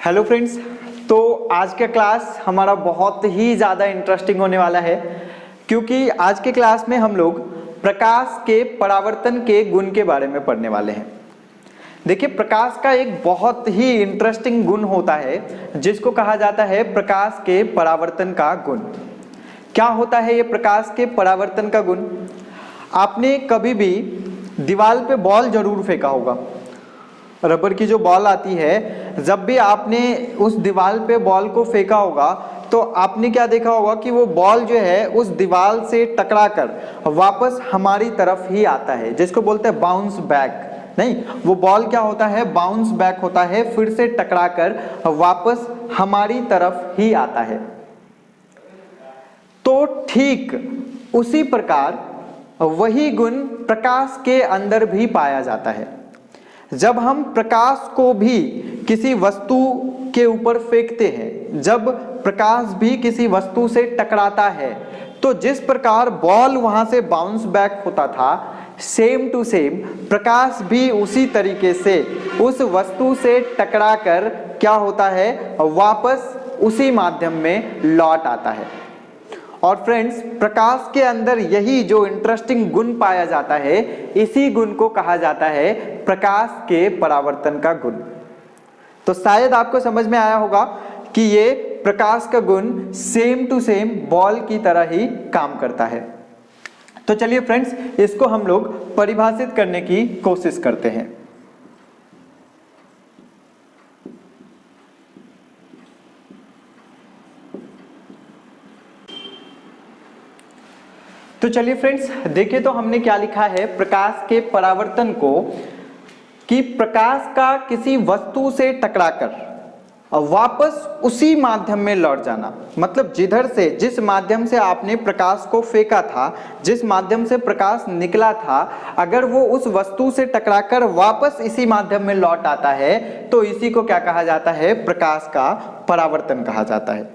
Hello friends, तो आज का क्लास हमारा बहुत ही ज़्यादा इंटरेस्टिंग होने वाला है क्योंकि आज के क्लास में हम लोग प्रकाश के परावर्तन के गुण के बारे में पढ़ने वाले हैं। देखिए, प्रकाश का एक बहुत ही इंटरेस्टिंग गुण होता है जिसको कहा जाता है प्रकाश के परावर्तन का गुण। क्या होता है ये प्रकाश के परावर्तन का गुण? आपने कभी भी दीवार पे बॉल जरूर फेंका होगा। रबर की जो बॉल आती है, जब भी आपने उस दीवार पे बॉल को फेंका होगा तो आपने क्या देखा होगा कि वो बॉल जो है उस दीवार से टकराकर वापस हमारी तरफ ही आता है, जिसको बोलते हैं बाउंस बैक। नहीं, वो बॉल क्या होता है, बाउंस बैक होता है, फिर से टकराकर वापस हमारी तरफ ही आता है। तो ठीक उसी प्रकार वही गुण प्रकाश के अंदर भी पाया जाता है। जब हम प्रकाश को भी किसी वस्तु के ऊपर फेंकते हैं, जब प्रकाश भी किसी वस्तु से टकराता है, तो जिस प्रकार बॉल वहां से बाउंस बैक होता था, सेम टू सेम प्रकाश भी उसी तरीके से उस वस्तु से टकराकर क्या होता है, वापस उसी माध्यम में लौट आता है। और फ्रेंड्स, प्रकाश के अंदर यही जो इंटरेस्टिंग गुण पाया जाता है, इसी गुण को कहा जाता है प्रकाश के परावर्तन का गुण। तो शायद आपको समझ में आया होगा कि ये प्रकाश का गुण सेम टू सेम बॉल की तरह ही काम करता है। तो चलिए फ्रेंड्स, इसको हम लोग परिभाषित करने की कोशिश करते हैं। तो चलिए फ्रेंड्स, देखिए तो हमने क्या लिखा है प्रकाश के परावर्तन को, कि प्रकाश का किसी वस्तु से टकराकर वापस उसी माध्यम में लौट जाना। मतलब जिधर से, जिस माध्यम से आपने प्रकाश को फेंका था, जिस माध्यम से प्रकाश निकला था, अगर वो उस वस्तु से टकराकर वापस इसी माध्यम में लौट आता है तो इसी को क्या कहा जाता है, प्रकाश का परावर्तन कहा जाता है।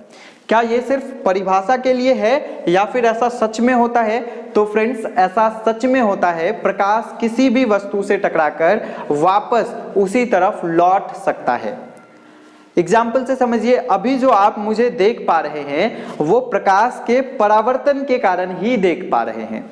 क्या ये सिर्फ परिभाषा के लिए है या फिर ऐसा सच में होता है? तो फ्रेंड्स, ऐसा सच में होता है। प्रकाश किसी भी वस्तु से टकराकर वापस उसी तरफ लौट सकता है। एग्जाम्पल से समझिए, अभी जो आप मुझे देख पा रहे हैं वो प्रकाश के परावर्तन के कारण ही देख पा रहे हैं।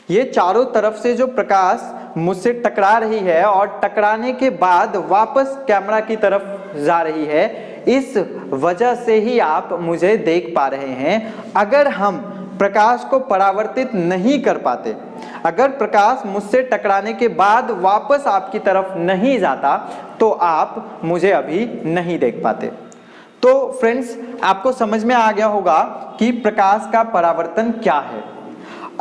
ये चारों तरफ से जो प्रकाश मुझसे टकरा रही है और टकराने के बाद वापस कैमरा की तरफ जा रही है, इस वजह से ही आप मुझे देख पा रहे हैं। अगर हम प्रकाश को परावर्तित नहीं कर पाते, अगर प्रकाश मुझसे टकराने के बाद वापस आपकी तरफ नहीं जाता, तो आप मुझे अभी नहीं देख पाते। तो फ्रेंड्स, आपको समझ में आ गया होगा कि प्रकाश का परावर्तन क्या है।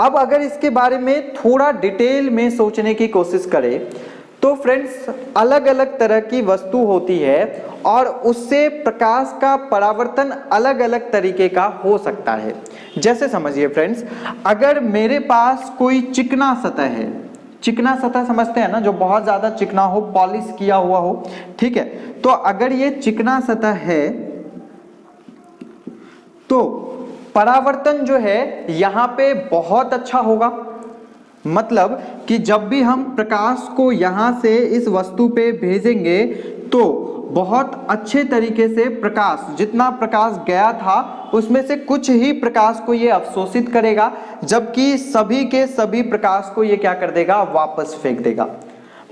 अब अगर इसके बारे में थोड़ा डिटेल में सोचने की कोशिश करें तो फ्रेंड्स, अलग अलग तरह की वस्तु होती है और उससे प्रकाश का परावर्तन अलग अलग तरीके का हो सकता है। जैसे समझिए फ्रेंड्स, अगर मेरे पास कोई चिकना सतह है, चिकना सतह समझते हैं ना, जो बहुत ज्यादा चिकना हो, पॉलिश किया हुआ हो, ठीक है। तो अगर ये चिकना सतह है तो परावर्तन जो है यहाँ पे बहुत अच्छा होगा। मतलब कि जब भी हम प्रकाश को यहाँ से इस वस्तु पे भेजेंगे तो बहुत अच्छे तरीके से प्रकाश, जितना प्रकाश गया था उसमें से कुछ ही प्रकाश को ये अवशोषित करेगा, जबकि सभी के सभी प्रकाश को ये क्या कर देगा, वापस फेंक देगा।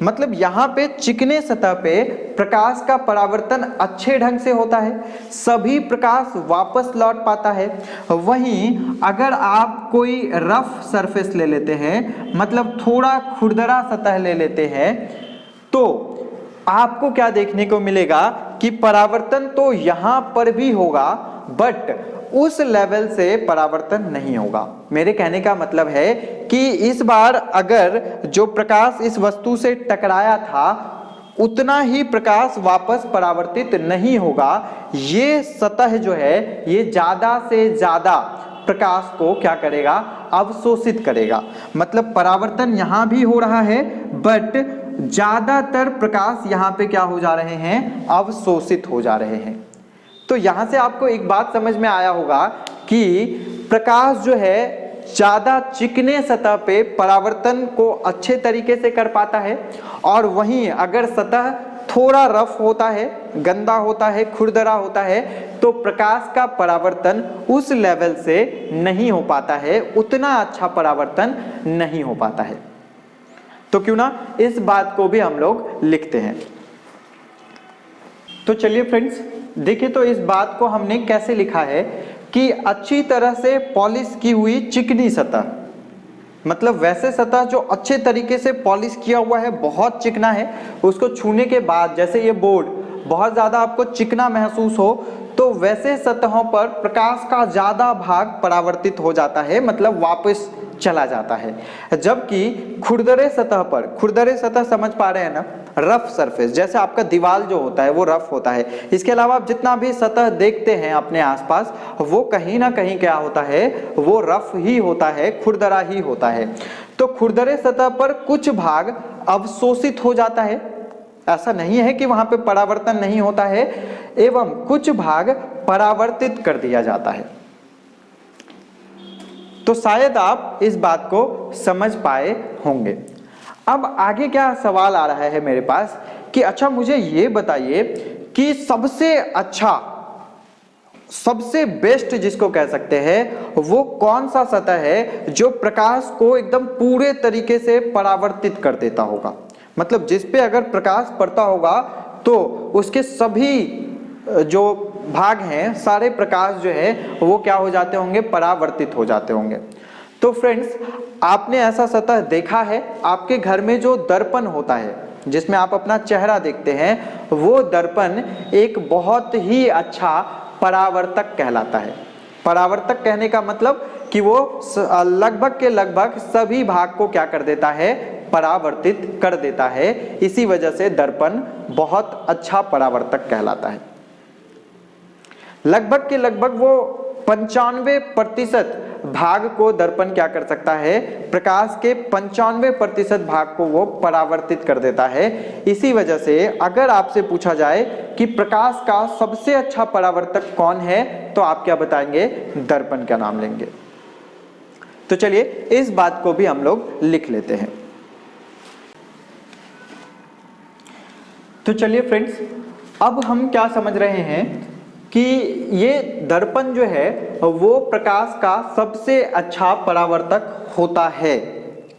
मतलब यहाँ पे चिकने सतह पे प्रकाश का परावर्तन अच्छे ढंग से होता है, सभी प्रकाश वापस लौट पाता है। वहीं अगर आप कोई रफ सरफेस ले लेते हैं, मतलब थोड़ा खुरदरा सतह ले लेते हैं, तो आपको क्या देखने को मिलेगा कि परावर्तन तो यहाँ पर भी होगा, बट उस लेवल से परावर्तन नहीं होगा। मेरे कहने का मतलब है कि इस बार अगर जो प्रकाश इस वस्तु से टकराया था उतना ही प्रकाश वापस परावर्तित नहीं होगा। ये सतह जो है ये ज्यादा से ज्यादा प्रकाश को क्या करेगा, अवशोषित करेगा। मतलब परावर्तन यहाँ भी हो रहा है, बट ज्यादातर प्रकाश यहाँ पे क्या हो जा रहे हैं, अवशोषित हो जा रहे हैं। तो यहां से आपको एक बात समझ में आया होगा कि प्रकाश जो है ज्यादा चिकने सतह पे परावर्तन को अच्छे तरीके से कर पाता है, और वहीं अगर सतह थोड़ा रफ होता है, गंदा होता है, खुरदरा होता है, तो प्रकाश का परावर्तन उस लेवल से नहीं हो पाता है, उतना अच्छा परावर्तन नहीं हो पाता है। तो क्यों ना इस बात को भी हम लोग लिखते हैं। तो चलिए फ्रेंड्स देखिए, तो इस बात को हमने कैसे लिखा है कि अच्छी तरह से पॉलिश की हुई चिकनी सतह, मतलब वैसे सतह जो अच्छे तरीके से पॉलिश किया हुआ है, बहुत चिकना है, उसको छूने के बाद जैसे ये बोर्ड बहुत ज़्यादा आपको चिकना महसूस हो, तो वैसे सतहों पर प्रकाश का ज़्यादा भाग परावर्तित हो जाता है, मतलब वापस चला जाता है। जबकि खुरदरे सतह पर, खुरदरे सतह समझ पा रहे हैं ना, रफ सरफेस, जैसे आपका दीवार जो होता है वो रफ होता है। इसके अलावा आप जितना भी सतह देखते हैं अपने आसपास, वो कहीं ना कहीं क्या होता है, वो रफ ही होता है, खुरदरा ही होता है। तो खुरदरे सतह पर कुछ भाग अवशोषित हो जाता है, ऐसा नहीं है कि वहां पे परावर्तन नहीं होता है, एवं कुछ भाग परावर्तित कर दिया जाता है। तो शायद आप इस बात को समझ पाए होंगे। अब आगे क्या सवाल आ रहा है मेरे पास कि अच्छा मुझे ये बताइए कि सबसे अच्छा, सबसे बेस्ट जिसको कह सकते हैं, वो कौन सा सतह है जो प्रकाश को एकदम पूरे तरीके से परावर्तित कर देता होगा, मतलब जिस पे अगर प्रकाश पड़ता होगा तो उसके सभी जो भाग हैं, सारे प्रकाश जो है वो क्या हो जाते होंगे, परावर्तित हो जाते होंगे। तो फ्रेंड्स आपने ऐसा सतह देखा है, आपके घर में जो दर्पण होता है जिसमें आप अपना चेहरा देखते हैं, वो दर्पण एक बहुत ही अच्छा परावर्तक कहलाता है। परावर्तक कहने का मतलब कि वो लगभग के लगभग सभी भाग को क्या कर देता है, परावर्तित कर देता है। इसी वजह से दर्पण बहुत अच्छा परावर्तक कहलाता है। लगभग के लगभग वो 95% भाग को दर्पण क्या कर सकता है, प्रकाश के 95% भाग को वो परावर्तित कर देता है। इसी वजह से अगर आपसे पूछा जाए कि प्रकाश का सबसे अच्छा परावर्तक कौन है, तो आप क्या बताएंगे, दर्पण का नाम लेंगे। तो चलिए इस बात को भी हम लोग लिख लेते हैं। तो चलिए फ्रेंड्स अब हम क्या समझ रहे हैं कि ये दर्पण जो है वो प्रकाश का सबसे अच्छा परावर्तक होता है।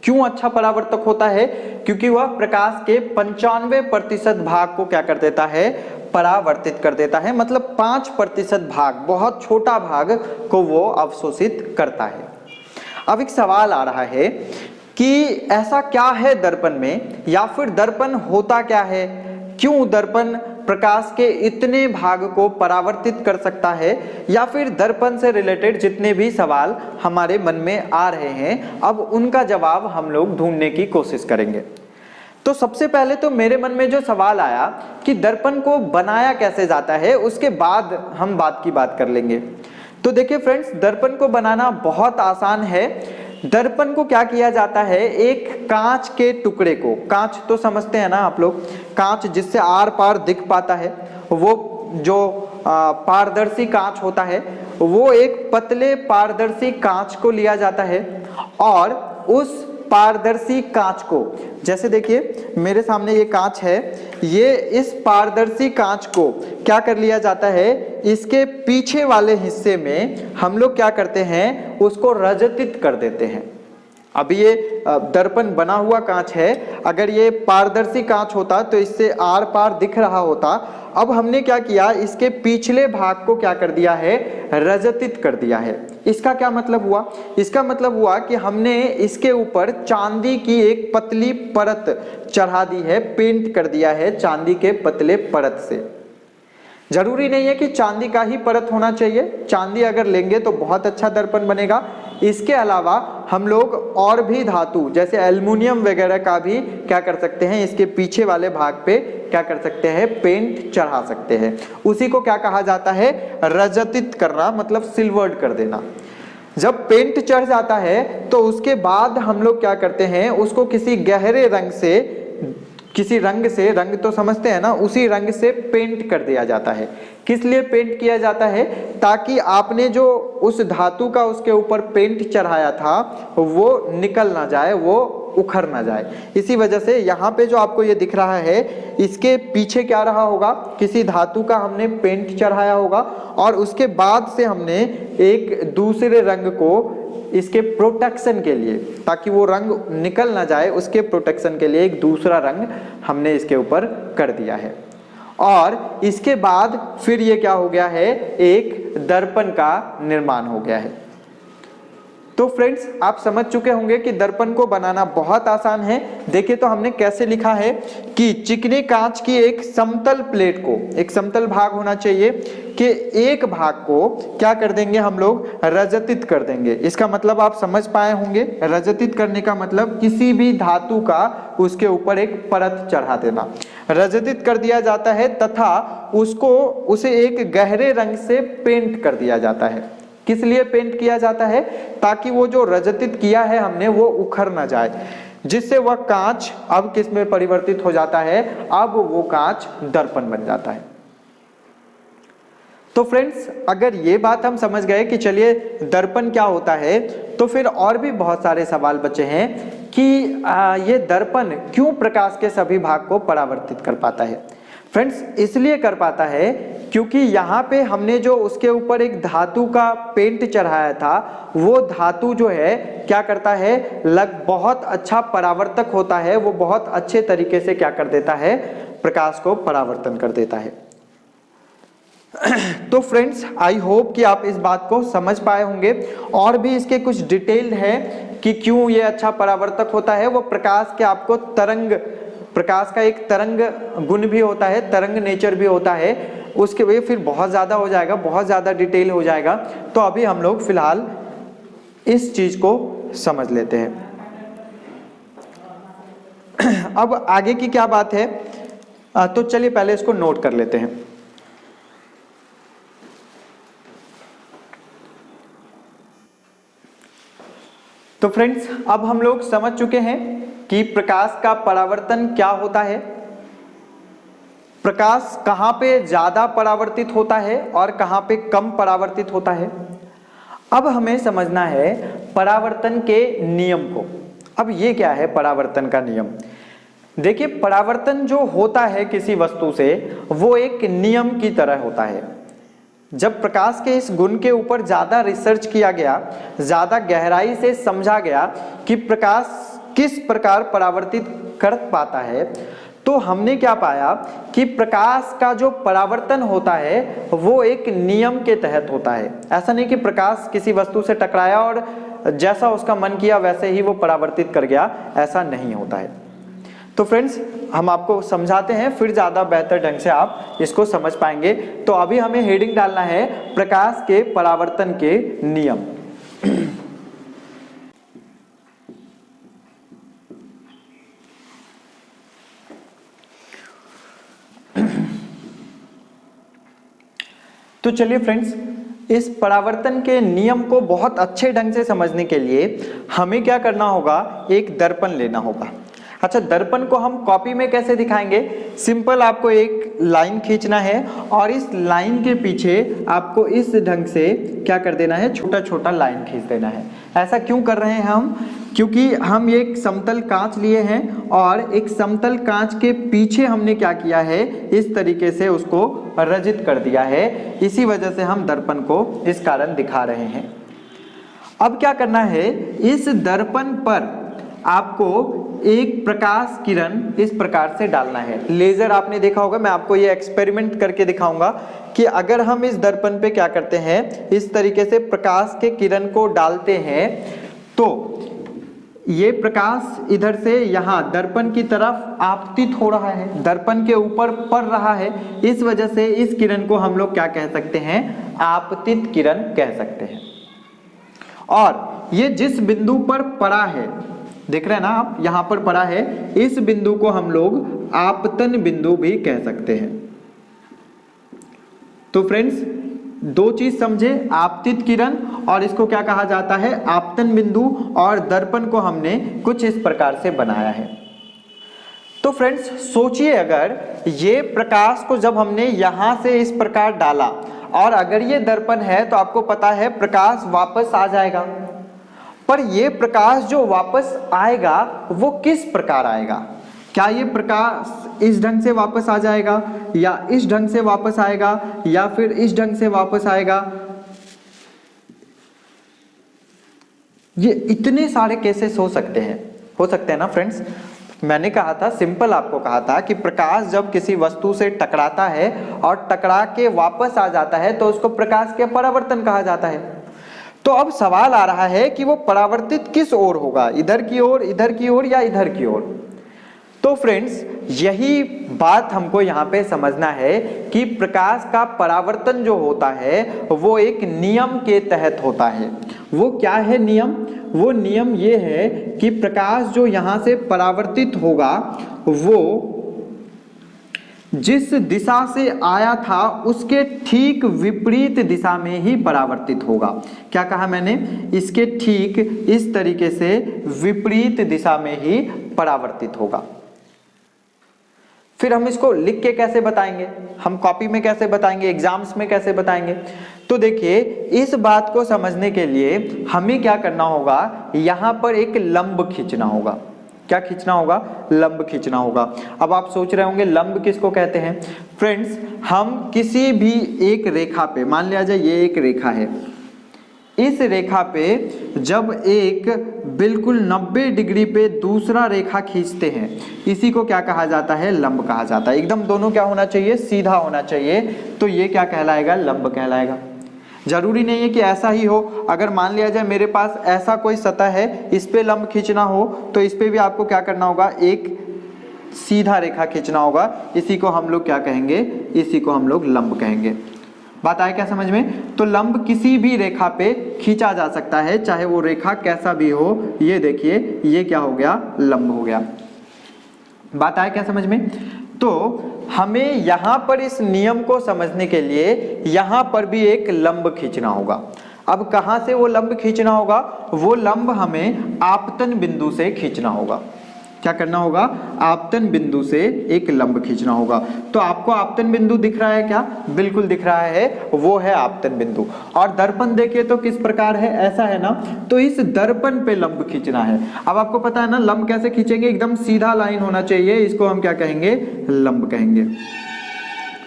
क्यों अच्छा परावर्तक होता है? क्योंकि वह प्रकाश के 95% भाग को क्या कर देता है, परावर्तित कर देता है, मतलब 5% भाग, बहुत छोटा भाग को वो अवशोषित करता है। अब एक सवाल आ रहा है कि ऐसा क्या है दर्पण में, या फिर दर्पण होता क्या है, क्यों दर्पण प्रकाश के इतने भाग को परावर्तित कर सकता है, या फिर दर्पण से रिलेटेड जितने भी सवाल हमारे मन में आ रहे हैं, अब उनका जवाब हम लोग ढूंढने की कोशिश करेंगे। तो सबसे पहले तो मेरे मन में जो सवाल आया कि दर्पण को बनाया कैसे जाता है, उसके बाद हम बात की बात कर लेंगे। तो देखिए फ्रेंड्स, दर्पण को बनाना बहुत आसान है। दर्पण को क्या किया जाता है, एक कांच के टुकड़े को, कांच तो समझते हैं ना आप लोग, कांच जिससे आर पार दिख पाता है, वो जो पारदर्शी कांच होता है, वो एक पतले पारदर्शी कांच को लिया जाता है, और उस पारदर्शी कांच को, जैसे देखिए मेरे सामने ये कांच है, ये इस पारदर्शी कांच को क्या कर लिया जाता है, इसके पीछे वाले हिस्से में हम लोग क्या करते हैं, उसको रजतित कर देते हैं। अभी ये दर्पण बना हुआ कांच है, अगर ये पारदर्शी कांच होता तो इससे आर पार दिख रहा होता। अब हमने क्या किया, इसके पिछले भाग को क्या कर दिया है, रजतित कर दिया है। इसका क्या मतलब हुआ? इसका मतलब हुआ कि हमने इसके ऊपर चांदी की एक पतली परत चढ़ा दी है, पेंट कर दिया है चांदी के पतले परत से। जरूरी नहीं है कि चांदी का ही परत होना चाहिए, चांदी अगर लेंगे तो बहुत अच्छा दर्पण बनेगा। इसके अलावा हम लोग और भी धातु जैसे एल्युमिनियम वगैरह का भी क्या कर सकते हैं, इसके पीछे वाले भाग पे क्या कर सकते हैं, पेंट चढ़ा सकते हैं। उसी को क्या कहा जाता है, रजतित करना, मतलब सिल्वर्ड कर देना। जब पेंट चढ़ जाता है तो उसके बाद हम लोग क्या करते हैं, उसको किसी गहरे रंग से, किसी रंग से, रंग तो समझते हैं ना, उसी रंग से पेंट कर दिया जाता है। किस लिए पेंट किया जाता है? ताकि आपने जो उस धातु का उसके ऊपर पेंट चढ़ाया था वो निकल ना जाए, वो उखड़ ना जाए। इसी वजह से यहाँ पे जो आपको ये दिख रहा है, इसके पीछे क्या रहा होगा, किसी धातु का हमने पेंट चढ़ाया होगा और उसके बाद से हमने एक दूसरे रंग को इसके प्रोटेक्शन के लिए, ताकि वो रंग निकल ना जाए, उसके प्रोटेक्शन के लिए एक दूसरा रंग हमने इसके ऊपर कर दिया है। और इसके बाद फिर ये क्या हो गया है, एक दर्पण का निर्माण हो गया है। तो फ्रेंड्स, आप समझ चुके होंगे कि दर्पण को बनाना बहुत आसान है। देखिए तो हमने कैसे लिखा है कि चिकने कांच की एक समतल प्लेट को, एक समतल भाग होना चाहिए कि एक भाग को क्या कर देंगे हम लोग, रजतित कर देंगे। इसका मतलब आप समझ पाए होंगे, रजतित करने का मतलब किसी भी धातु का उसके ऊपर एक परत चढ़ा देना। रजतित कर दिया जाता है तथा उसे एक गहरे रंग से पेंट कर दिया जाता है। किस लिए पेंट किया जाता है, ताकि वो जो रजतित किया है हमने वो उखड़ ना जाए, जिससे वह कांच अब किस में परिवर्तित हो जाता है, अब वो कांच दर्पण बन जाता है। तो फ्रेंड्स, अगर ये बात हम समझ गए कि चलिए दर्पण क्या होता है, तो फिर और भी बहुत सारे सवाल बचे हैं कि ये दर्पण क्यों प्रकाश के सभी भाग को परावर्तित कर पाता है। फ्रेंड्स, इसलिए कर पाता है क्योंकि यहाँ पे हमने जो उसके ऊपर एक धातु का पेंट चढ़ाया था, वो धातु जो है क्या करता है, बहुत अच्छा परावर्तक होता है। वो बहुत अच्छे तरीके से क्या कर देता है, प्रकाश को परावर्तन कर देता है। तो फ्रेंड्स, आई होप कि आप इस बात को समझ पाए होंगे। और भी इसके कुछ डिटेल्ड है कि क्यों ये अच्छा परावर्तक होता है। वो प्रकाश के आपको प्रकाश का एक तरंग गुण भी होता है, तरंग नेचर भी होता है। उसके वे फिर बहुत ज़्यादा हो जाएगा, बहुत ज़्यादा डिटेल हो जाएगा। तो अभी हम लोग फिलहाल इस चीज़ को समझ लेते हैं। अब आगे की क्या बात है, तो चलिए पहले इसको नोट कर लेते हैं। तो फ्रेंड्स, अब हम लोग समझ चुके हैं कि प्रकाश का परावर्तन क्या होता है, प्रकाश कहाँ पे ज्यादा परावर्तित होता है और कहाँ पे कम परावर्तित होता है। अब हमें समझना है परावर्तन के नियम को। अब ये क्या है परावर्तन का नियम? देखिए, परावर्तन जो होता है किसी वस्तु से, वो एक नियम की तरह होता है। जब प्रकाश के इस गुण के ऊपर ज्यादा रिसर्च किया गया, ज्यादा गहराई से समझा गया कि प्रकाश किस प्रकार परावर्तित कर पाता है, तो हमने क्या पाया कि प्रकाश का जो परावर्तन होता है वो एक नियम के तहत होता है। ऐसा नहीं कि प्रकाश किसी वस्तु से टकराया और जैसा उसका मन किया वैसे ही वो परावर्तित कर गया, ऐसा नहीं होता है। तो फ्रेंड्स, हम आपको समझाते हैं, फिर ज़्यादा बेहतर ढंग से आप इसको समझ पाएंगे। तो अभी हमें हेडिंग डालना है प्रकाश के परावर्तन के नियम। तो चलिए फ्रेंड्स, इस परावर्तन के नियम को बहुत अच्छे ढंग से समझने के लिए हमें क्या करना होगा, एक दर्पण लेना होगा। अच्छा, दर्पण को हम कॉपी में कैसे दिखाएंगे? सिंपल, आपको एक लाइन खींचना है और इस लाइन के पीछे आपको इस ढंग से क्या कर देना है, छोटा छोटा लाइन खींच देना है। ऐसा क्यों कर रहे हैं हम? क्योंकि हम एक समतल कांच लिए हैं और एक समतल कांच के पीछे हमने क्या किया है, इस तरीके से उसको रजित कर दिया है। इसी वजह से हम दर्पण को इस कारण दिखा रहे हैं। अब क्या करना है, इस दर्पण पर आपको एक प्रकाश किरण इस प्रकार से डालना है। लेजर आपने देखा होगा, मैं आपको ये एक्सपेरिमेंट करके दिखाऊंगा कि अगर हम इस दर्पण पे क्या करते हैं, इस तरीके से प्रकाश के किरण को डालते हैं, तो ये प्रकाश इधर से यहाँ दर्पण की तरफ आपतित हो रहा है, दर्पण के ऊपर पड़ रहा है। इस वजह से इस किरण को हम लोग क्या कह सकते हैं, आपतित किरण कह सकते हैं। और ये जिस बिंदु पर पड़ा है, देख रहे हैं ना आप, यहाँ पर पड़ा है, इस बिंदु को हम लोग आपतन बिंदु भी कह सकते हैं। तो फ्रेंड्स, दो चीज समझे, आपतित किरण और इसको क्या कहा जाता है, आपतन बिंदु। और दर्पण को हमने कुछ इस प्रकार से बनाया है। तो फ्रेंड्स, सोचिए, अगर ये प्रकाश को जब हमने यहां से इस प्रकार डाला और अगर ये दर्पण है तो आपको पता है प्रकाश वापस आ जाएगा। पर ये प्रकाश जो वापस आएगा वो किस प्रकार आएगा? क्या ये प्रकाश इस ढंग से वापस आ जाएगा, या इस ढंग से वापस आएगा, या फिर इस ढंग से वापस आएगा? ये इतने सारे केसेस हो सकते हैं ना फ्रेंड्स। मैंने कहा था, सिंपल आपको कहा था कि प्रकाश जब किसी वस्तु से टकराता है और टकरा के वापस आ जाता है तो उसको प्रकाश के परावर्तन कहा जाता है। तो अब सवाल आ रहा है कि वो परावर्तित किस ओर होगा, इधर की ओर, इधर की ओर, या इधर की ओर? तो फ्रेंड्स यही बात हमको यहाँ पे समझना है कि प्रकाश का परावर्तन जो होता है वो एक नियम के तहत होता है। वो क्या है नियम? वो नियम ये है कि प्रकाश जो यहाँ से परावर्तित होगा वो जिस दिशा से आया था उसके ठीक विपरीत दिशा में ही परावर्तित होगा। क्या कहा मैंने? इसके ठीक इस तरीके से विपरीत दिशा में ही परावर्तित होगा। फिर हम इसको लिख के कैसे बताएंगे, हम कॉपी में कैसे बताएंगे, एग्जाम्स में कैसे बताएंगे? तो देखिए, इस बात को समझने के लिए हमें क्या करना होगा, यहां पर एक लंब खींचना होगा। क्या खींचना होगा? लंब खींचना होगा। अब आप सोच रहे होंगे लंब किसको कहते हैं? फ्रेंड्स, हम किसी भी एक रेखा पे, मान लिया जाए ये एक रेखा है, इस रेखा पे जब एक बिल्कुल 90 डिग्री पे दूसरा रेखा खींचते हैं, इसी को क्या कहा जाता है? लंब कहा जाता है। एकदम दोनों क्या होना चाहिए? सीधा होना चाहिए। तो ये क्या कहलाएगा? लंब कहलाएगा। जरूरी नहीं है कि ऐसा ही हो। अगर मान लिया जाए मेरे पास ऐसा कोई सतह है, इस पे लंब खींचना हो तो इस पे भी आपको क्या करना होगा? एक सीधा रेखा खींचना होगा। इसी को हम लोग क्या कहेंगे? इसी को हम लोग लंब कहेंगे। बात आए क्या समझ में? तो लंब किसी भी रेखा पे खींचा जा सकता है, चाहे वो रेखा कैसा भी हो। ये देखिए, ये क्या हो गया? लंब हो गया। बात आए क्या समझ में? तो हमें यहां पर इस नियम को समझने के लिए यहां पर भी एक लंब खींचना होगा। अब कहां से वो लंब खींचना होगा? वो लंब हमें आपतन बिंदु से खींचना होगा। क्या करना होगा? आपतन बिंदु से एक लंब खींचना होगा। तो आपको आपतन बिंदु दिख रहा है क्या? बिल्कुल दिख रहा है, वो है आपतन बिंदु। और दर्पण देखिए तो किस प्रकार है? ऐसा है ना। तो इस दर्पण पे लंब खींचना है। अब आपको पता है ना लंब कैसे खींचेंगे? एकदम सीधा लाइन होना चाहिए, इसको हम क्या कहेंगे? लंब कहेंगे।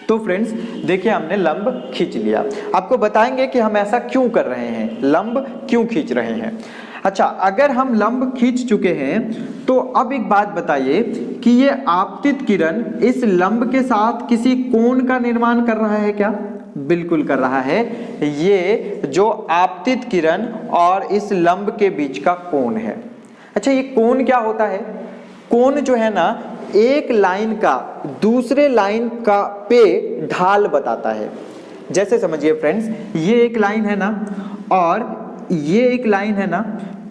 तो फ्रेंड्स देखिए, हमने लंब खींच लिया। आपको बताएंगे कि हम ऐसा क्यों कर रहे हैं, लंब क्यों खींच रहे हैं। अच्छा, अगर हम लंब खींच चुके हैं तो अब एक बात बताइए कि ये आपतित किरण इस लंब के साथ किसी कोण का निर्माण कर रहा है क्या? बिल्कुल कर रहा है। ये जो आपतित किरण और इस लंब के बीच का कोण है। अच्छा, ये कोण क्या होता है? कोण जो है ना, एक लाइन का दूसरे लाइन का पे ढाल बताता है। जैसे समझिए फ्रेंड्स, ये एक लाइन है ना और ये एक लाइन है ना,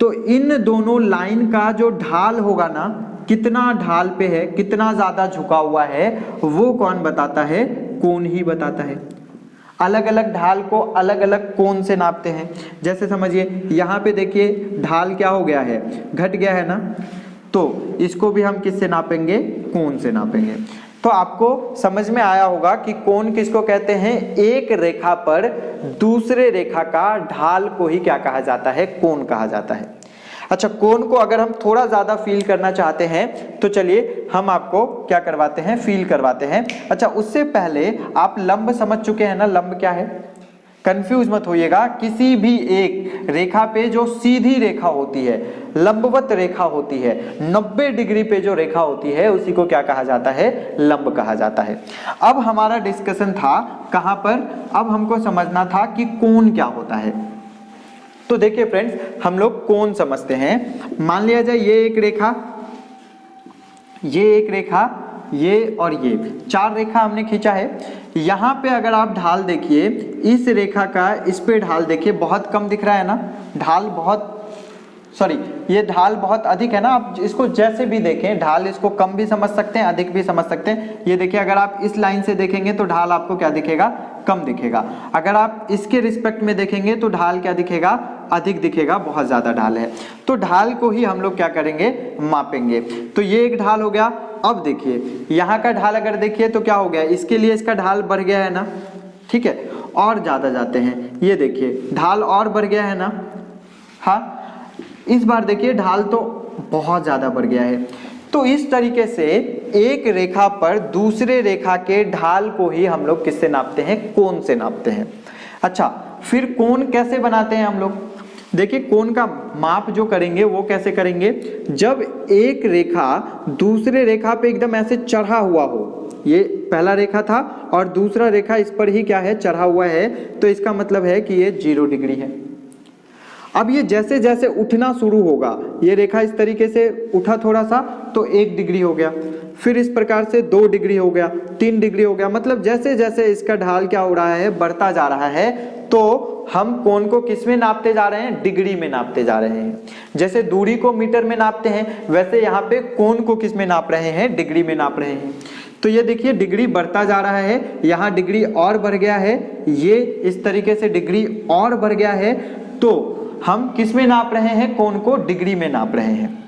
तो इन दोनों लाइन का जो ढाल होगा ना, कितना ढाल पे है, कितना ज्यादा झुका हुआ है, वो कौन बताता है? कोण ही बताता है। अलग अलग ढाल को अलग अलग कोण से नापते हैं। जैसे समझिए, यहाँ पे देखिए ढाल क्या हो गया है? घट गया है ना। तो इसको भी हम किससे नापेंगे? कोण से नापेंगे। तो आपको समझ में आया होगा कि कोण किसको कहते हैं? एक रेखा पर दूसरे रेखा का ढाल को ही क्या कहा जाता है? कोण कहा जाता है। अच्छा, कोण को अगर हम थोड़ा ज्यादा फील करना चाहते हैं तो चलिए हम आपको क्या करवाते हैं? फील करवाते हैं। अच्छा, उससे पहले आप लंब समझ चुके हैं ना, लंब क्या है? कंफ्यूज मत होइएगा। किसी भी एक रेखा पे जो सीधी रेखा होती है, लंबवत रेखा होती है, 90 डिग्री पे जो रेखा होती है, उसी को क्या कहा जाता है? लंब कहा जाता है। अब हमारा डिस्कशन था कहां पर? अब हमको समझना था कि कोण क्या होता है। तो देखिए फ्रेंड्स, हम लोग कोण समझते हैं। मान लिया जाए ये एक रेखा, ये एक रेखा, ये और ये चार रेखा हमने खींचा है। यहाँ पे अगर आप ढाल देखिए, इस रेखा का इस पे ढाल देखिए, बहुत कम दिख रहा है ना। ढाल बहुत, सॉरी, ये ढाल बहुत अधिक है ना। आप इसको जैसे भी देखें, ढाल इसको कम भी समझ सकते हैं, अधिक भी समझ सकते हैं। ये देखिए, अगर आप इस लाइन से देखेंगे तो ढाल आपको क्या दिखेगा? कम दिखेगा। अगर आप इसके रिस्पेक्ट में देखेंगे तो ढाल क्या दिखेगा? अधिक दिखेगा, बहुत ज्यादा ढाल है। तो ढाल को ही हम लोग क्या करेंगे? मापेंगे। तो ये एक ढाल हो गया। अब देखिए, यहाँ का ढाल अगर देखिए तो क्या हो गया? इसके लिए इसका ढाल बढ़ गया है ना, ठीक है। और ज्यादा जाते हैं, ये देखिए ढाल और बढ़ गया है ना। हाँ, इस बार देखिए ढाल तो बहुत ज्यादा बढ़ गया है। तो इस तरीके से एक रेखा पर दूसरे रेखा के ढाल को ही हम लोग किससे नापते हैं, कोण से नापते हैं। अच्छा, फिर कोण कैसे बनाते हैं हम लोग? देखिए कोण का माप जो करेंगे वो कैसे करेंगे, जब एक रेखा दूसरे रेखा पे एकदम ऐसे चढ़ा हुआ हो, ये पहला रेखा था और दूसरा रेखा इस पर ही क्या है, चढ़ा हुआ है, तो इसका मतलब है कि ये 0 डिग्री है। अब ये जैसे जैसे उठना शुरू होगा, ये रेखा इस तरीके से उठा थोड़ा सा तो 1 डिग्री हो गया, फिर इस प्रकार से 2 डिग्री हो गया, 3 डिग्री हो गया, मतलब जैसे जैसे इसका ढाल क्या हो रहा है, बढ़ता जा रहा है। तो हम कोण को किस में नापते जा रहे हैं, डिग्री में नापते जा रहे हैं। जैसे दूरी को मीटर में नापते हैं, वैसे यहाँ पे कोण को किस में नाप रहे हैं, डिग्री में नाप रहे हैं। तो ये देखिए डिग्री बढ़ता जा रहा है, यहाँ डिग्री और बढ़ गया है, ये इस तरीके से डिग्री और बढ़ गया है। तो हम किस में नाप रहे हैं, कोण को डिग्री में नाप रहे हैं।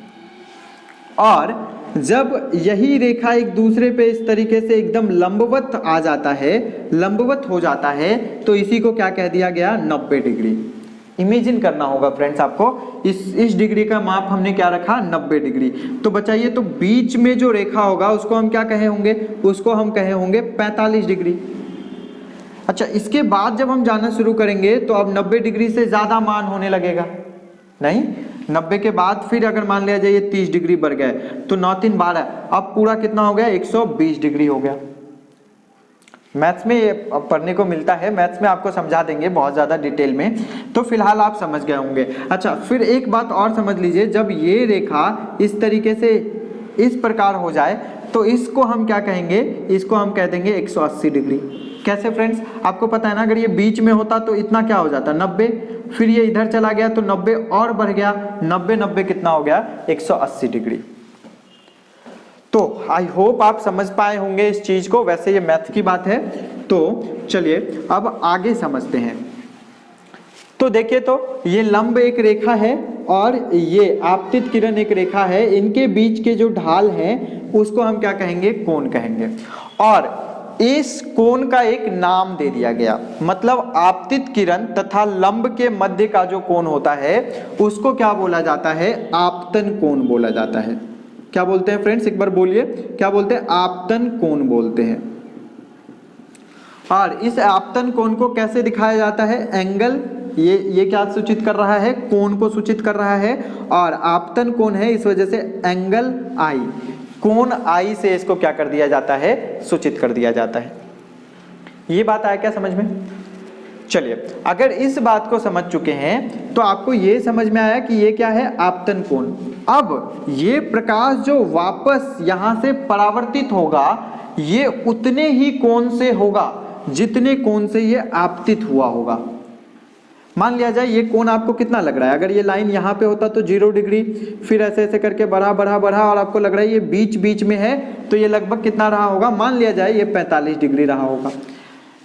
और जब यही रेखा एक दूसरे पे इस तरीके से एकदम लंबवत आ जाता है, लंबवत हो जाता है, तो इसी को क्या कह दिया गया, 90 डिग्री। इमेजिन करना होगा फ्रेंड्स आपको, इस डिग्री का माप हमने क्या रखा, 90 डिग्री। तो बचाइए, तो बीच में जो रेखा होगा उसको हम क्या कहे होंगे, उसको हम कहे होंगे 45 डिग्री। अच्छा, इसके बाद जब हम जाना शुरू करेंगे तो अब 90 डिग्री से ज्यादा मान होने लगेगा, नहीं 90 के बाद फिर अगर मान लिया जाए ये 30 डिग्री बढ़ गए, तो 9 3 12, अब पूरा कितना हो गया, 120 डिग्री हो गया। मैथ्स में ये पढ़ने को मिलता है, मैथ्स में आपको समझा देंगे बहुत ज़्यादा डिटेल में, तो फिलहाल आप समझ गए होंगे। अच्छा, फिर एक बात और समझ लीजिए, जब ये रेखा इस तरीके से इस प्रकार हो जाए तो इसको हम क्या कहेंगे, इसको हम कह देंगे 180 डिग्री। कैसे फ्रेंड्स, आपको पता है ना, अगर ये बीच में होता तो इतना क्या हो जाता, 90, फिर ये इधर चला गया तो 90 और बढ़ गया, 90 90 कितना हो गया, 180 डिग्री। तो आई होप आप समझ पाए होंगे इस चीज को, वैसे ये मैथ की बात है। तो चलिए अब आगे समझते हैं। तो देखिए, तो ये लंब एक रेखा है और ये आपतित किरण एक रेखा है, इनके बीच के जो ढाल हैं उसको हम क्या कहेंगे, कोण कहेंगे। और इस कोण का एक नाम दे दिया गया, मतलब आपतित किरण तथा लंब के मध्य का जो कोण होता है उसको क्या बोला जाता है, आपतन कोण बोला जाता है। क्या बोलते हैं फ्रेंड्स, एक बार बोलिए, क्या बोलते हैं, आपतन कोण बोलते हैं। और इस आपतन कोण को कैसे दिखाया जाता है, एंगल, ये क्या सूचित कर रहा है, कोण को सूचित कर रहा है, और आपतन कोण है इस वजह से एंगल आई, कोण आई से इसको क्या कर दिया जाता है, सूचित कर दिया जाता है। ये बात आया क्या समझ में? चलिए, अगर इस बात को समझ चुके हैं तो आपको ये समझ में आया कि ये क्या है, आपतन कोण। अब ये प्रकाश जो वापस यहां से परावर्तित होगा, ये उतने ही कोण से होगा जितने कोण से ये आपतित हुआ होगा। मान लिया जाए ये कोण आपको कितना लग रहा है, अगर ये लाइन यहाँ पे होता तो 0 डिग्री, फिर ऐसे ऐसे करके बढ़ा बढ़ा बढ़ा और आपको लग रहा है ये बीच बीच में है, तो ये लगभग कितना रहा होगा, मान लिया जाए ये 45 डिग्री रहा होगा।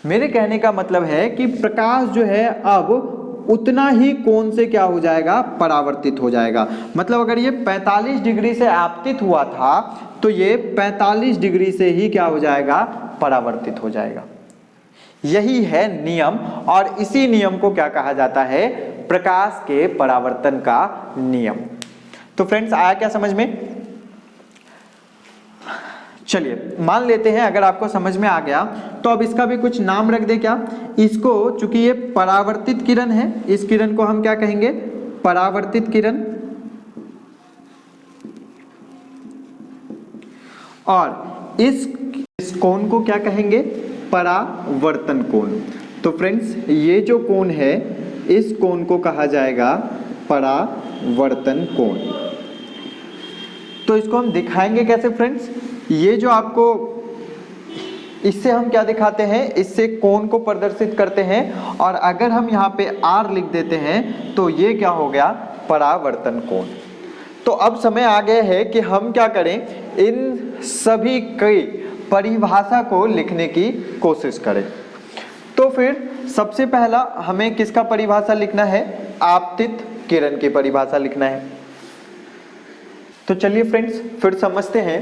मेरे कहने का मतलब है कि प्रकाश जो है अब उतना ही कोण से क्या हो जाएगा, परावर्तित हो जाएगा। मतलब अगर ये 45 डिग्री से आपतित हुआ था तो ये 45 डिग्री से ही क्या हो जाएगा, परावर्तित हो जाएगा। यही है नियम, और इसी नियम को क्या कहा जाता है, प्रकाश के परावर्तन का नियम। तो फ्रेंड्स आया क्या समझ में? चलिए मान लेते हैं अगर आपको समझ में आ गया तो अब इसका भी कुछ नाम रख दे क्या, इसको, चूंकि ये परावर्तित किरण है, इस किरण को हम क्या कहेंगे, परावर्तित किरण, और इस कोण को क्या कहेंगे, परावर्तन कोण। तो फ्रेंड्स ये जो कोण है इस कोण को कहा जाएगा परावर्तन कोण। तो इसको हम दिखाएंगे कैसे फ्रेंड्स, ये जो आपको, इससे हम क्या दिखाते हैं, इससे कोण को प्रदर्शित करते हैं, और अगर हम यहाँ पे R लिख देते हैं तो ये क्या हो गया, परावर्तन कोण। तो अब समय आ गया है कि हम क्या करें, इन सभी की परिभाषा को लिखने की कोशिश करें। तो फिर सबसे पहला हमें किसका परिभाषा लिखना है, आपतित किरण की परिभाषा लिखना है। तो चलिए फ्रेंड्स फिर समझते हैं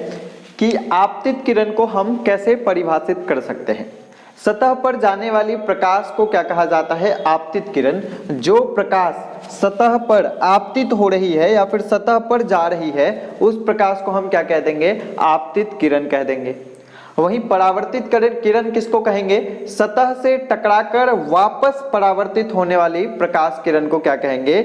कि आपतित किरण को हम कैसे परिभाषित कर सकते हैं। सतह पर जाने वाली प्रकाश को क्या कहा जाता है? आपतित किरण। जो प्रकाश सतह पर आपतित हो रही है या फिर सतह पर जा रही है उस प्रकाश को हम क्या कह देंगे? आपतित किरण कह देंगे। वहीं परावर्तित किरण किसको कहेंगे? सतह से टकराकर वापस परावर्तित होने वाली प्रकाश किरण को क्या कहेंगे?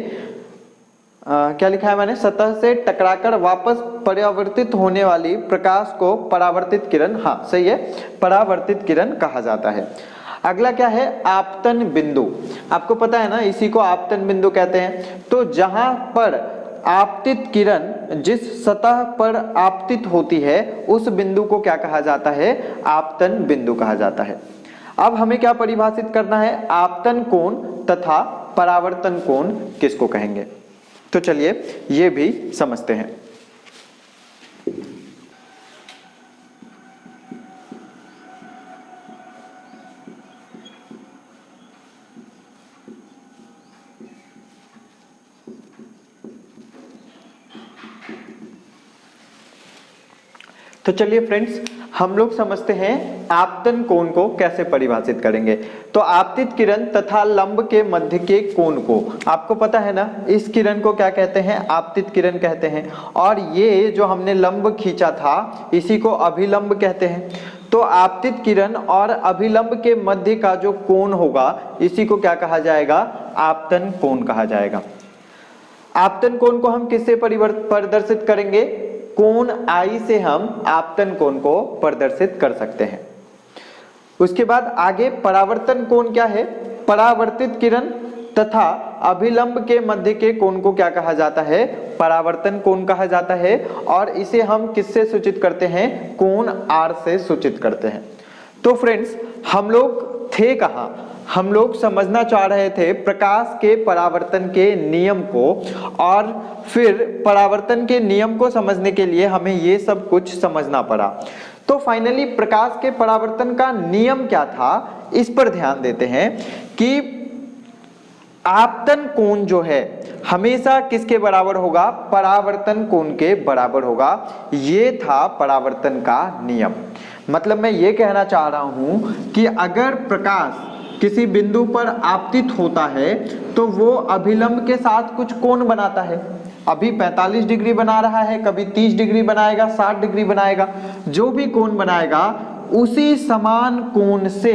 क्या लिखा है मैंने? सतह से टकराकर वापस परावर्तित होने वाली प्रकाश को परावर्तित किरण, हाँ सही है, परावर्तित किरण कहा जाता है। अगला क्या है? आपतन बिंदु। आपको पता है ना, इसी को आपतन बिंदु कहते हैं। तो जहां पर आपतित किरण जिस सतह पर आपतित होती है उस बिंदु को क्या कहा जाता है? आपतन बिंदु कहा जाता है। अब हमें क्या परिभाषित करना है? आपतन कोण तथा परावर्तन कोण किसको कहेंगे? तो चलिए ये भी समझते हैं। तो चलिए फ्रेंड्स, हम लोग समझते हैं आपतन कोण को कैसे परिभाषित करेंगे। तो आपतित किरण तथा लंब के मध्य के कोण को, आपको पता है ना, इस किरण को क्या कहते हैं? आपतित किरण कहते हैं। और ये जो हमने लंब खींचा था इसी को अभिलंब कहते हैं। तो आपतित किरण और अभिलंब के मध्य का जो कोण होगा इसी को क्या कहा जाएगा? आपतन कोण कहा जाएगा। आपतन कोण को हम किससे प्रदर्शित करेंगे? कोण I से हम आपतन कोण को प्रदर्शित कर सकते हैं। उसके बाद आगे परावर्तन कोण क्या है? परावर्तित किरण तथा अभिलंब के मध्य के कोण को क्या कहा जाता है? परावर्तन कोण कहा जाता है। और इसे हम किससे सूचित करते हैं? कोण R से सूचित करते हैं। तो फ्रेंड्स, हम लोग थे कहाँ? हम लोग समझना चाह रहे थे प्रकाश के परावर्तन के नियम को, और फिर परावर्तन के नियम को समझने के लिए हमें ये सब कुछ समझना पड़ा। तो फाइनली प्रकाश के परावर्तन का नियम क्या था, इस पर ध्यान देते हैं कि आपतन कोण जो है हमेशा किसके बराबर होगा? परावर्तन कोण के बराबर होगा। ये था परावर्तन का नियम। मतलब मैं ये कहना चाह रहा हूं कि अगर प्रकाश किसी बिंदु पर आपतित होता है तो वो अभिलंब के साथ कुछ कोण बनाता है। अभी 45 डिग्री बना रहा है, कभी 30 डिग्री बनाएगा, 60 डिग्री बनाएगा। जो भी कोण बनाएगा उसी समान कोण से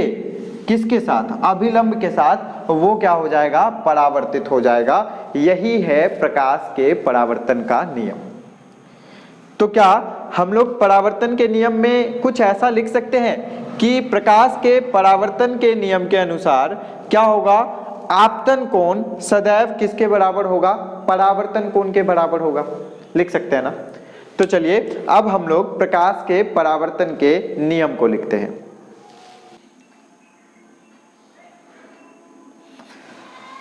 किसके साथ? अभिलंब के साथ वो क्या हो जाएगा? परावर्तित हो जाएगा। यही है प्रकाश के परावर्तन का नियम। तो क्या हम लोग परावर्तन के नियम में कुछ ऐसा लिख सकते हैं कि प्रकाश के परावर्तन के नियम के अनुसार क्या होगा? आपतन कोण सदैव किसके बराबर होगा? परावर्तन कोण के बराबर होगा। लिख सकते हैं ना? तो चलिए अब हम लोग प्रकाश के परावर्तन के नियम को लिखते हैं।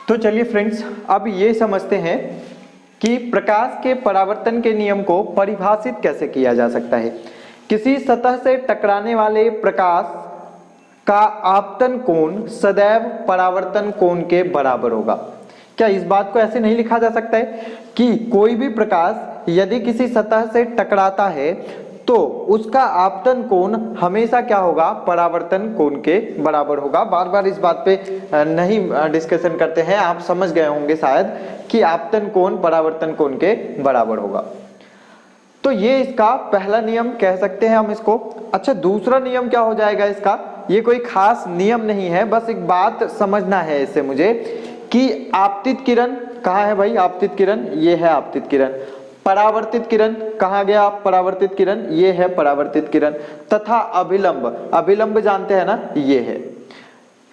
तो चलिए फ्रेंड्स, अब ये समझते हैं कि प्रकाश के परावर्तन के नियम को परिभाषित कैसे किया जा सकता है। किसी सतह से टकराने वाले प्रकाश का आपतन कोण सदैव परावर्तन कोण के बराबर होगा। क्या इस बात को ऐसे नहीं लिखा जा सकता है कि कोई भी प्रकाश यदि किसी सतह से टकराता है तो उसका आपतन कोण हमेशा क्या होगा? परावर्तन कोण के बराबर होगा। बार बार इस बात पे नहीं डिस्कशन करते हैं, आप समझ गए होंगे शायद कि आपतन कोण परावर्तन कोण के बराबर होगा। तो ये इसका पहला नियम कह सकते हैं हम इसको। अच्छा, दूसरा नियम क्या हो जाएगा इसका? ये कोई खास नियम नहीं है, बस एक बात समझना है इससे मुझे कि आपतित किरण कहाँ है भाई? आपतित किरण ये है आपतित किरण। परावर्तित किरण कहाँ गया? परावर्तित किरण ये है परावर्तित किरण। तथा अभिलंब, अभिलंब जानते हैं ना, ये है।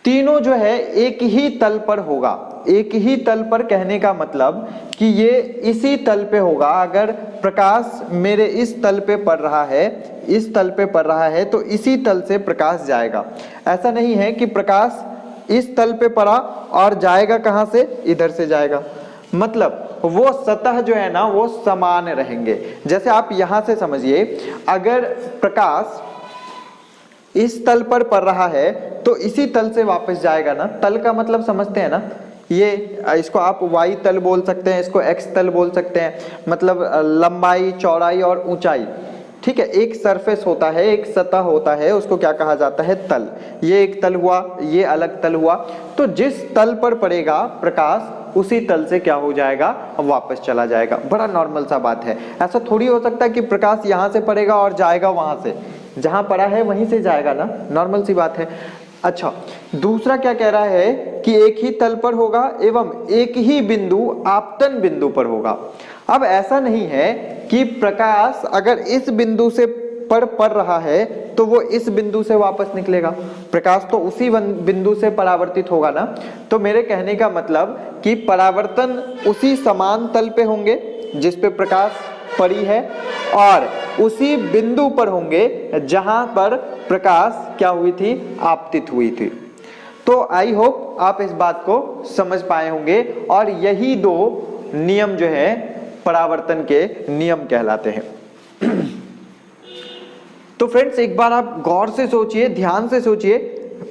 तीनों जो है एक ही तल पर होगा। एक ही तल पर कहने का मतलब कि ये इसी तल पे होगा। अगर प्रकाश मेरे इस तल पे पड़ रहा है, इस तल पे पड़ रहा है, तो इसी तल से प्रकाश जाएगा। ऐसा नहीं है कि प्रकाश इस तल पे पड़ा और जाएगा कहाँ से? इधर से जाएगा। मतलब वो सतह जो है ना वो समान रहेंगे। जैसे आप यहां से समझिए, अगर प्रकाश इस तल पर पड़ रहा है तो इसी तल से वापस जाएगा ना। तल का मतलब समझते हैं ना, ये इसको आप y तल बोल सकते हैं, इसको x तल बोल सकते हैं। मतलब लंबाई, चौड़ाई और ऊंचाई, ठीक है, एक सरफेस होता है, एक सतह होता है, उसको क्या कहा जाता है, तल। ये एक तल हुआ, ये अलग तल हुआ। तो जिस तल पर पड़ेगा प्रकाश उसी तल से क्या हो जाएगा, वापस चला जाएगा। बड़ा नॉर्मल सा बात है। ऐसा थोड़ी हो सकता है कि प्रकाश यहाँ से पड़ेगा और जाएगा वहां से, जहां पड़ा है वहीं से जाएगा ना, नॉर्मल सी बात है। अच्छा, दूसरा क्या कह रहा है कि एक ही तल पर होगा एवं एक ही बिंदु आपतन बिंदु पर होगा। अब ऐसा नहीं है कि प्रकाश अगर इस बिंदु से पड़ रहा है तो वो इस बिंदु से वापस निकलेगा, प्रकाश तो उसी बिंदु से परावर्तित होगा ना। तो मेरे कहने का मतलब कि परावर्तन उसी समान तल पे होंगे जिस पे प्रकाश पड़ी है और उसी बिंदु पर होंगे जहां पर प्रकाश क्या हुई थी, आपतित हुई थी। तो आई होप आप इस बात को समझ पाए होंगे और यही दो नियम जो है परावर्तन के नियम कहलाते हैं। तो फ्रेंड्स एक बार आप गौर से सोचिए, ध्यान से सोचिए,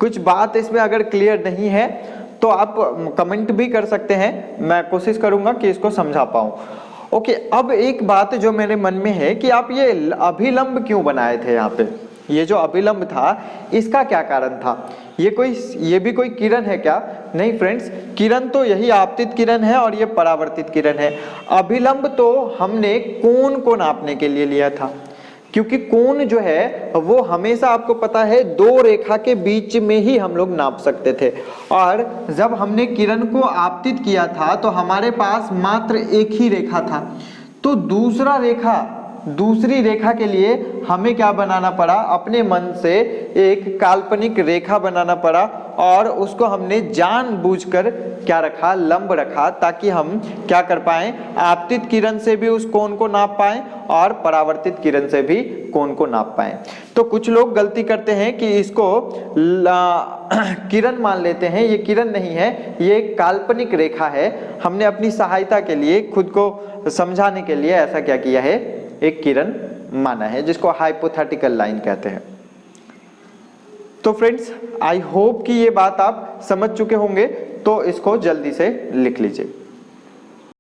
कुछ बात इसमें अगर क्लियर नहीं है तो आप कमेंट भी कर सकते हैं, मैं कोशिश करूंगा कि इसको समझा पाऊं। ओके, अब एक बात जो मेरे मन में है कि आप ये अभिलंब क्यों बनाए थे यहाँ पे, ये जो अभिलंब था इसका क्या कारण था, ये भी कोई किरण है क्या? नहीं फ्रेंड्स, किरण तो यही आपतित किरण है और ये परावर्तित किरण है। अभिलंब तो हमने कोण को नापने के लिए लिया था, क्योंकि कोण जो है वो हमेशा आपको पता है दो रेखा के बीच में ही हम लोग नाप सकते थे, और जब हमने किरण को आपतित किया था तो हमारे पास मात्र एक ही रेखा था। तो दूसरी रेखा के लिए हमें क्या बनाना पड़ा, अपने मन से एक काल्पनिक रेखा बनाना पड़ा और उसको हमने जानबूझकर क्या रखा, लंब रखा, ताकि हम क्या कर पाएं, आपतित किरण से भी उस कोण को नाप पाएं और परावर्तित किरण से भी कोण को नाप पाएं। तो कुछ लोग गलती करते हैं कि इसको किरण मान लेते हैं, ये किरण नहीं है, ये एक काल्पनिक रेखा है। हमने अपनी सहायता के लिए, खुद को समझाने के लिए ऐसा क्या किया है, एक किरण माना है, जिसको हाइपोथेटिकल लाइन कहते हैं। तो फ्रेंड्स आई होप कि ये बात आप समझ चुके होंगे, तो इसको जल्दी से लिख लीजिए।